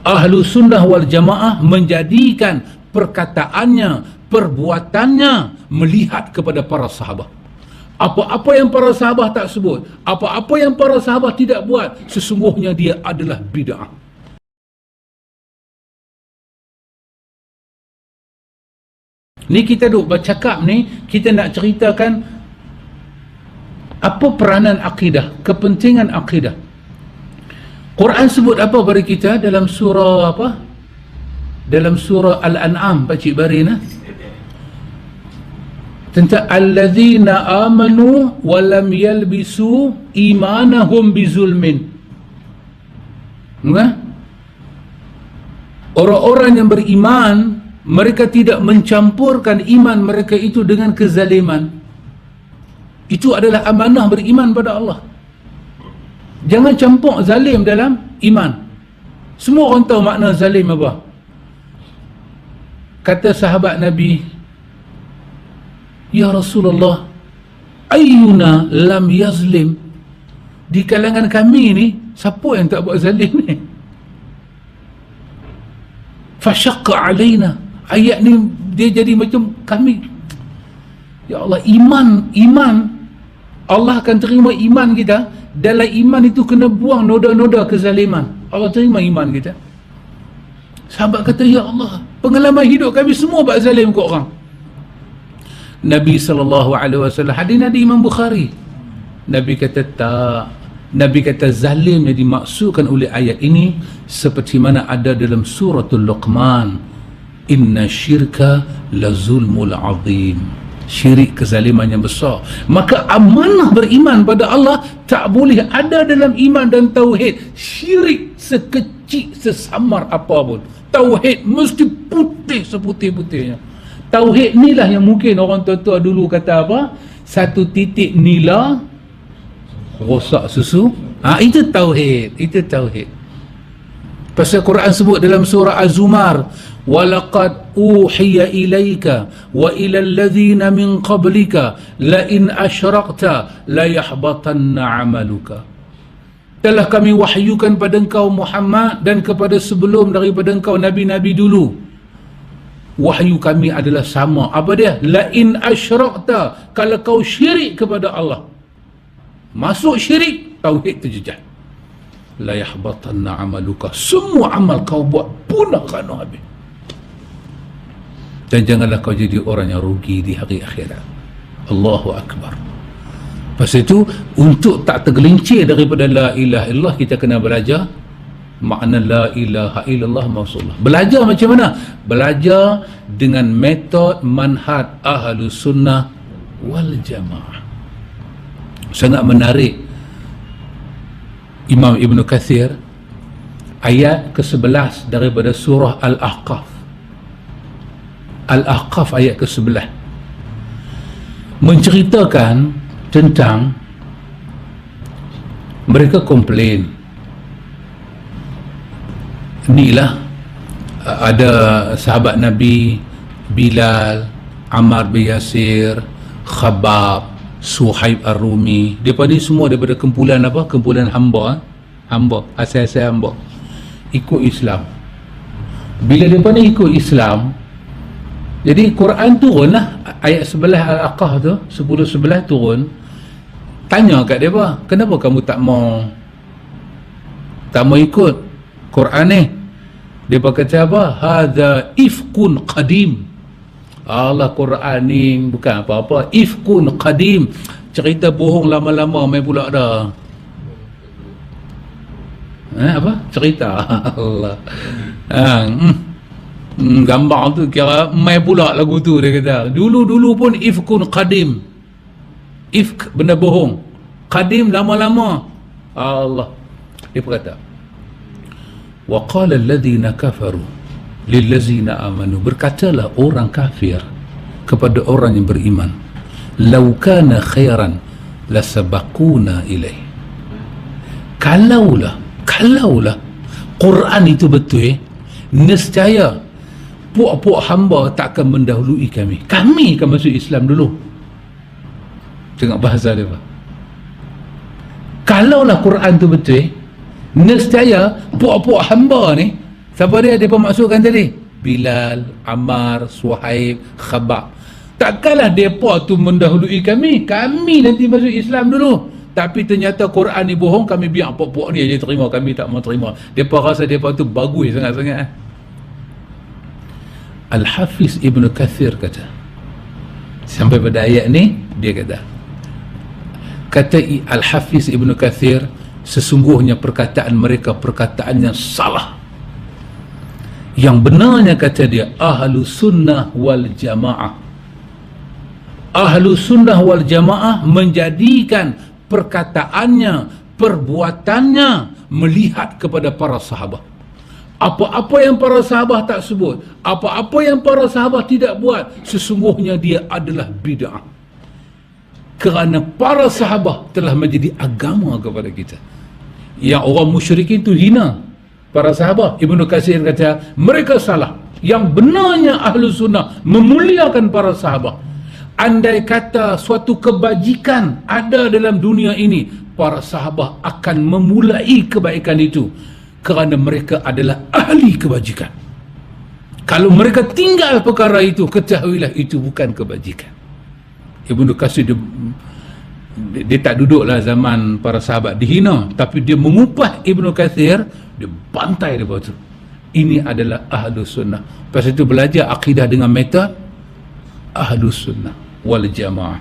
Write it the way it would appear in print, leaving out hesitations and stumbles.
Ahlu sunnah wal jamaah menjadikan perkataannya, perbuatannya melihat kepada para sahabat. Apa-apa yang para sahabat tak sebut, apa-apa yang para sahabat tidak buat, sesungguhnya dia adalah bid'ah. Ni kita duk bercakap ni, kita nak ceritakan apa peranan akidah, kepentingan akidah. Quran sebut apa pada kita dalam surah apa? Dalam surah Al-An'am, Pak Cik Barina, tentang allazina amanu wa lam yalbisu imanahum bizulmin. Orang-orang yang beriman, mereka tidak mencampurkan iman mereka itu dengan kezaliman. Itu adalah amanah beriman pada Allah. Jangan campur zalim dalam iman. Semua orang tahu makna zalim apa. Kata sahabat Nabi, ya Rasulullah, ayyuna lam yazlim? Di kalangan kami ni, siapa yang tak buat zalim ni? Fashaqqa alaina. Ayat ni dia jadi macam kami, ya Allah, iman Allah akan terima iman kita. Dalam iman itu kena buang noda-noda kezaliman. Allah terima iman kita. Sahabat kata, ya Allah, pengalaman hidup kami semua buat zalim ke orang. Nabi SAW, hadis dari Imam Bukhari, Nabi kata tak. Nabi kata zalim yang dimaksudkan oleh ayat ini seperti mana ada dalam suratul Luqman, inna syirka la zulmul azim. Syirik, kezaliman yang besar. Maka amanah beriman pada Allah tak boleh ada dalam iman dan tauhid. Syirik sekecil sesamar apapun, tauhid mesti putih seputih-putihnya. Tauhid inilah yang mungkin orang tua-tua dulu kata apa, satu titik nila rosak susu. Itu tauhid, itu tauhid. Pasal Quran sebut dalam surah Az-Zumar, walaqad uhiya ilaika wa ila alladhina min qablika la in asyraqta la yahbatanna amaluka. Telah kami wahyukan pada engkau Muhammad dan kepada sebelum daripada engkau nabi-nabi dulu. Wahyu kami adalah sama. Apa dia? La in asyraqta, kalau kau syirik kepada Allah, masuk syirik, tauhid terjejas, la yahbatanna amaluka, semua amal kau buat punah kerana habis. Dan janganlah kau jadi orang yang rugi di hari akhirat. Allahu Akbar. Pasal itu, untuk tak tergelincir daripada la ilaha illallah, kita kena belajar makna la ilaha illallah maksudullah. Belajar macam mana? Belajar dengan metod manhaj Ahlus Sunnah wal Jamaah. Sangat menarik. Imam Ibn Kathir, ayat ke-11 daripada surah Al-Ahqaf. Al-Ahqaf ayat ke-11 menceritakan tentang mereka komplain. Inilah ada sahabat Nabi Bilal, Ammar bin Yasir, Khabab, Suhaib Ar-Rumi, daripada semua daripada kumpulan apa? Kumpulan hamba, asal-asal hamba ikut Islam. Bila daripada ikut Islam, jadi Quran turun lah, ayat 11 Al-Aqah tu, 10-11 turun. Tanya kat dia apa? Kenapa kamu tak mau ikut Quran ni? Dia kata apa? Hadza ifkun qadim. Allah, Quran ni bukan apa-apa, ifkun qadim, cerita bohong lama-lama main pula dah. Apa? Cerita Allah. Gambar tu kira main pula lagu tu, dia kata. Dulu-dulu pun ifkun qadim. Ifk, benda bohong. Qadim, lama-lama. Allah. Dia berkata, wa qala alladhina kafaru lillazina amanu, berkatalah orang kafir kepada orang yang beriman, law kana khairan lasabaquna ilaih. Kalaulah Quran itu betul, nescaya puak-puak hamba tak akan mendahului kami akan masuk Islam dulu. Tengok bahasa dia, Pak. Kalaulah Quran itu betul, nescaya puak-puak hamba ni Siapa dia masukkan tadi? Bilal, Ammar, Suhaib, Khabbab. Takkanlah mereka tu mendahului kami. Kami nanti masuk Islam dulu. Tapi ternyata Quran ni bohong, kami biar pok-pok ni aja terima, kami tak mau terima. Mereka rasa mereka tu bagus sangat-sangat. Al-Hafiz Ibn Kathir kata, sampai pada ayat ni, dia kata Al-Hafiz Ibn Kathir, sesungguhnya perkataan mereka perkataan yang salah. Yang benarnya, kata dia, ahlu sunnah wal jamaah. Ahlu sunnah wal jamaah menjadikan perkataannya, perbuatannya melihat kepada para sahabat. Apa-apa yang para sahabat tak sebut, apa-apa yang para sahabat tidak buat, sesungguhnya dia adalah bid'ah. Kerana para sahabat telah menjadi agama kepada kita. Yang orang musyrikin itu hina para sahabat. Ibnu Katsir kata mereka salah. Yang benarnya ahlu sunnah memuliakan para sahabat. Andai kata suatu kebajikan ada dalam dunia ini, para sahabat akan memulai kebaikan itu, kerana mereka adalah ahli kebajikan. Kalau mereka tinggal perkara itu, ketahuilah itu bukan kebajikan. Ibnu Katsir dia tak duduklah zaman para sahabat dihina, tapi dia mengupah Ibnu Katsir, dia bantai dia tu. Ini adalah ahlu sunnah. Lepas itu belajar akidah dengan metode ahlu sunnah wal jamaah.